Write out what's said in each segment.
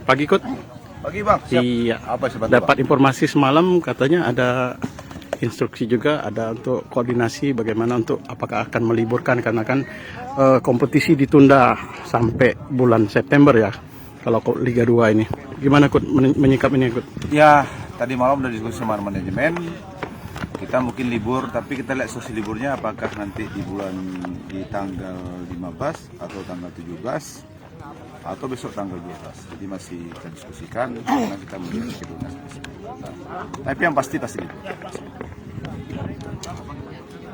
Pagi Kut. Pagi Bang, siap. Iya. Apa sebentar, Dapat informasi semalam katanya ada instruksi juga ada untuk koordinasi bagaimana untuk apakah akan meliburkan karena kan kompetisi ditunda sampai bulan September ya kalau Liga 2 ini. Gimana Kut menyikap ini Kut? Ya, tadi malam udah diskusi sama manajemen. Kita mungkin libur, tapi kita lihat sosial liburnya apakah nanti di tanggal 15 atau tanggal 17 atau besok tanggal 12. Jadi masih kita diskusikan karena kita melihat kedua. Tapi yang pasti libur.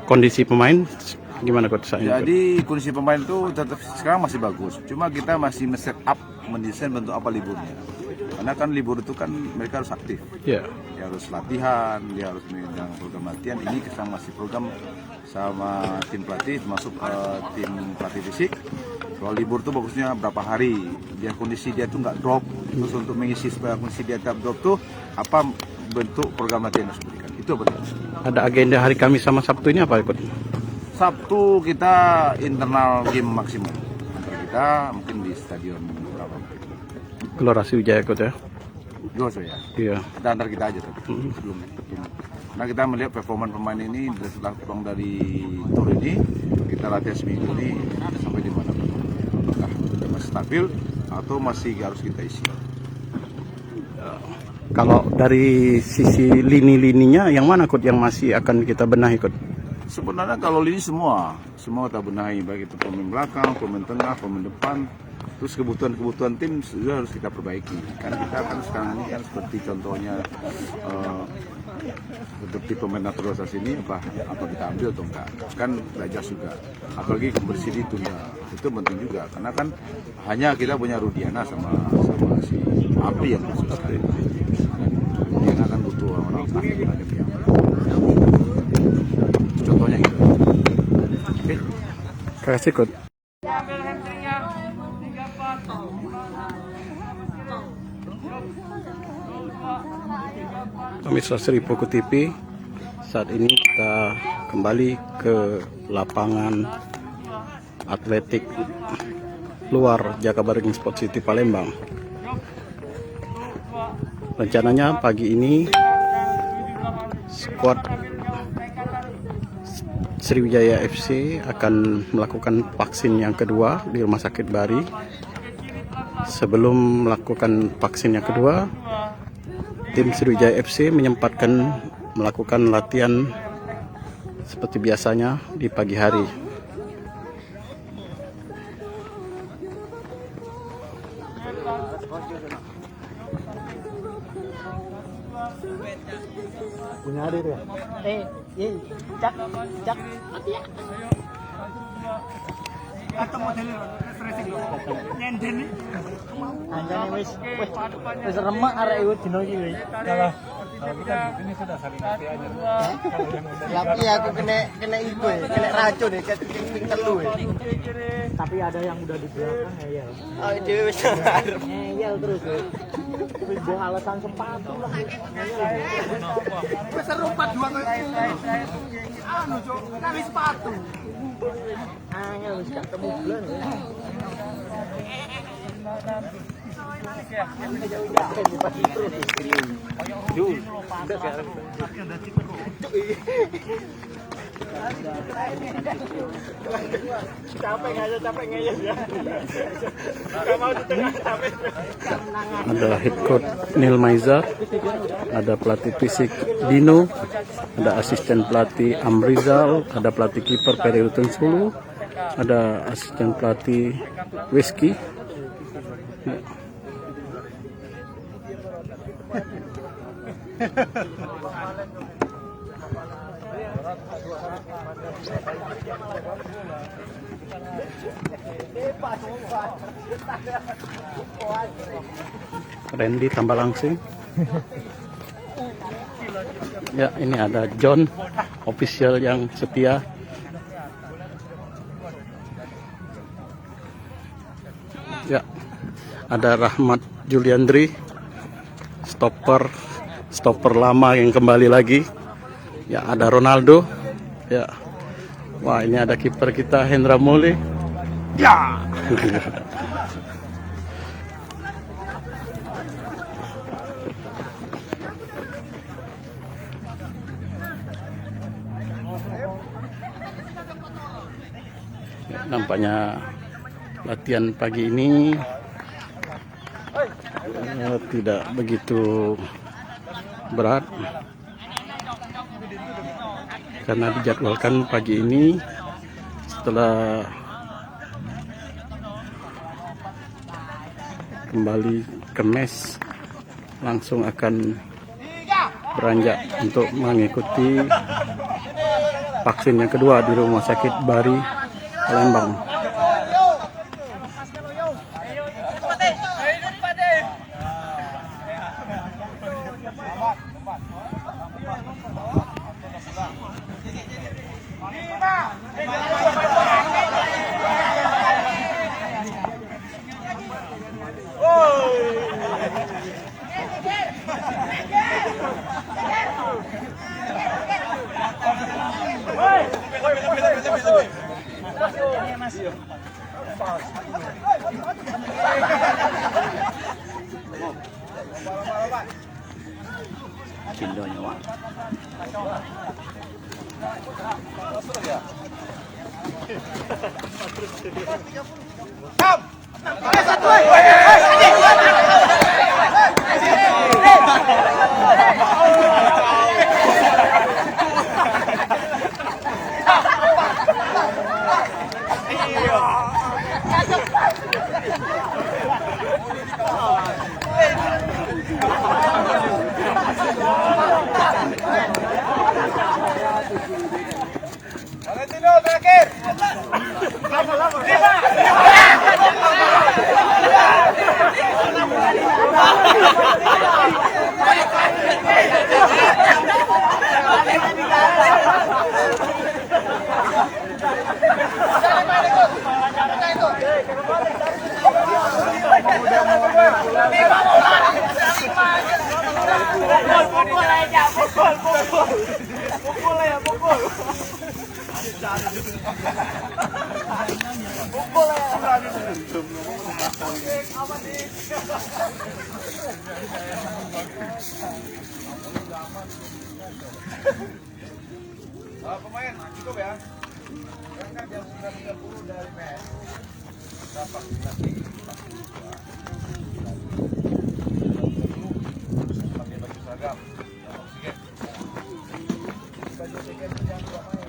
Kondisi pemain gimana Coach? Jadi kondisi pemain itu tetap sekarang masih bagus. Cuma kita masih set up mendesain bentuk apa liburnya. Karena kan libur itu kan mereka harus aktif. Yeah. Dia harus latihan, dia harus memegang program latihan. Ini kita masih program sama tim pelatih, termasuk tim pelatih fisik. Kalau libur tuh bagusnya berapa hari, biar kondisi dia tuh nggak drop. Terus untuk mengisi supaya kondisi dia tidak drop tuh apa bentuk program latihan yang harus diberikan. Itu penting. Ada agenda hari Kamis sama Sabtu ini apa Coach? Sabtu kita internal game maksimum. Antar kita mungkin di stadion berapa? Gelora Sriwijaya Coach ya? Goso ya. Iya. Kita antar kita aja tuh sebelum. Nah kita melihat performa pemain ini setelah pulang dari tour ini, kita latihan seminggu ini sampai di mana? Apakah sudah masih stabil atau masih harus kita isi? Kalau dari sisi lini-lininya yang mana Coach yang masih akan kita benahi Coach? Sebenarnya kalau lini semua kita benahi, baik itu pemain belakang, pemain tengah, pemain depan. Terus kebutuhan tim juga harus kita perbaiki. Kan kita kan sekarang ini kan seperti contohnya seperti pemain naturalisasi ini apa kita ambil atau enggak? Kan belajar juga. Apalagi kompetisi ditunda itu penting juga karena kan hanya kita punya Rudiana sama si Abdi yang masuk sekali. Rudiana kan butuh orang ahli yang contohnya gitu. Oke. Terima kasih Coach. Pemirsa Seripuku TV, saat ini kita kembali ke lapangan atletik luar Jakabaring Sport City Palembang. Rencananya pagi ini skuad Sriwijaya FC akan melakukan vaksin yang kedua di Rumah Sakit Bari. Sebelum melakukan vaksin yang kedua, tim Sriwijaya FC menyempatkan melakukan latihan seperti biasanya di pagi hari. Atau modelnya stressing nyenden anjane wis remek arek iku dino iki wis. Kalau kita di sini sudah saling ngerti aja. Tapi aku kena iku kena racun ya, ping telu ya. Tapi ada yang udah di belakang ngeyel. Oh, dhewe wis ngeyel terus. Wis mbok alasan sepatu lah. Wis serumpat dua anu cuk, kali sepatu. Angel wis gak temu bulan. Ada head coach Nil Maizar, ada pelatih fisik Dino, ada asisten pelatih Amrizal, ada pelatih kiper Peri Rutin Sulu, ada asisten pelatih Weski. Ya. Randy tambah langsing. Ya, ini ada John, official yang setia. Ya, ada Rahmat Juliandri, stopper lama yang kembali lagi. Ya, ada Ronaldo. Ya, wah ini ada kiper kita Hendra Mole. Ya. Nampaknya latihan pagi ini tidak begitu berat karena dijadwalkan pagi ini setelah kembali ke mes langsung akan beranjak untuk mengikuti vaksin yang kedua di Rumah Sakit Bari Palembang. Pemain cukup ya. Berangkat jam 9.30 dari PS. Dapat pakai baju seragam. Oksigen. Baju oksigen jangan lupa main.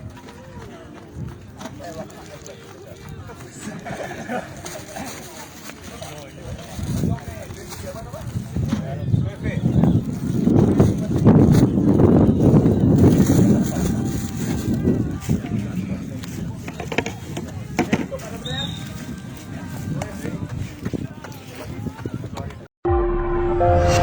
Apa?